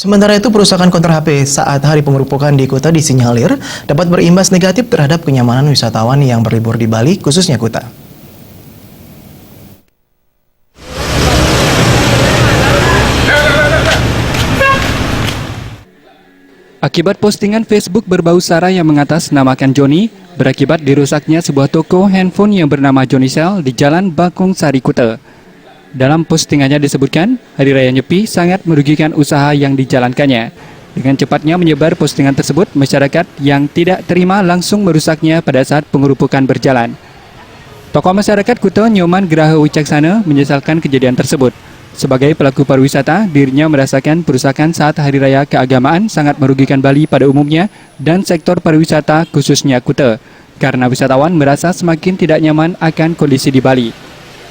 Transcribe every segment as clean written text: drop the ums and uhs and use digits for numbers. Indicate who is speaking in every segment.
Speaker 1: Sementara itu, perusahaan konter HP saat hari pengerupukan di Kuta disinyalir dapat berimbas negatif terhadap kenyamanan wisatawan yang berlibur di Bali, khususnya Kuta.
Speaker 2: Akibat postingan Facebook berbau sara yang mengatasnamakan Joni, berakibat dirusaknya sebuah toko handphone yang bernama Jonicell di Jalan Bakung Sari, Kuta. Dalam postingannya disebutkan, Hari Raya Nyepi sangat merugikan usaha yang dijalankannya. Dengan cepatnya menyebar postingan tersebut, masyarakat yang tidak terima langsung merusaknya pada saat pengerupukan berjalan. Tokoh masyarakat Kuta, Nyoman Geraha Wicaksana, menyesalkan kejadian tersebut. Sebagai pelaku pariwisata, dirinya merasakan perusakan saat Hari Raya Keagamaan sangat merugikan Bali pada umumnya dan sektor pariwisata khususnya Kuta, karena wisatawan merasa semakin tidak nyaman akan kondisi di Bali.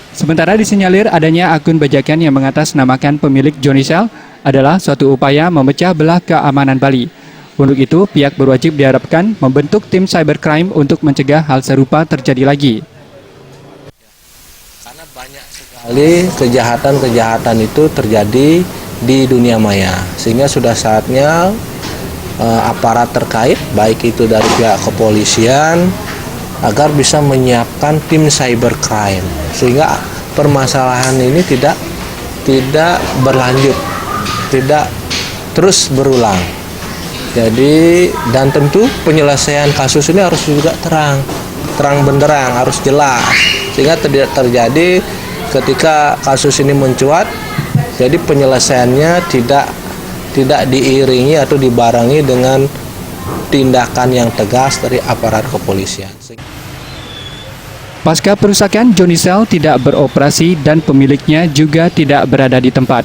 Speaker 2: Sementara disinyalir adanya akun bajakan yang mengatasnamakan pemilik Jonicell adalah suatu upaya memecah belah keamanan Bali. Untuk itu, pihak berwajib diharapkan membentuk tim cybercrime untuk mencegah hal serupa terjadi lagi.
Speaker 3: Karena banyak sekali kejahatan-kejahatan itu terjadi di dunia maya, sehingga sudah saatnya aparat terkait, baik itu dari pihak kepolisian, agar bisa menyiapkan tim cybercrime, sehingga permasalahan ini tidak berlanjut, tidak terus berulang. Jadi, dan tentu penyelesaian kasus ini harus juga terang benderang, harus jelas, sehingga tidak terjadi ketika kasus ini mencuat, jadi penyelesaiannya tidak diiringi atau dibarengi dengan tindakan yang tegas dari aparat kepolisian.
Speaker 2: Pasca perusakan, Jonicell tidak beroperasi dan pemiliknya juga tidak berada di tempat.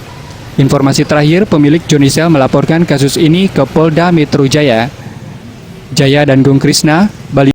Speaker 2: Informasi terakhir, pemilik Jonicell melaporkan kasus ini ke Polda Metro Jaya. Jaya dan Gung Krisna, Bali.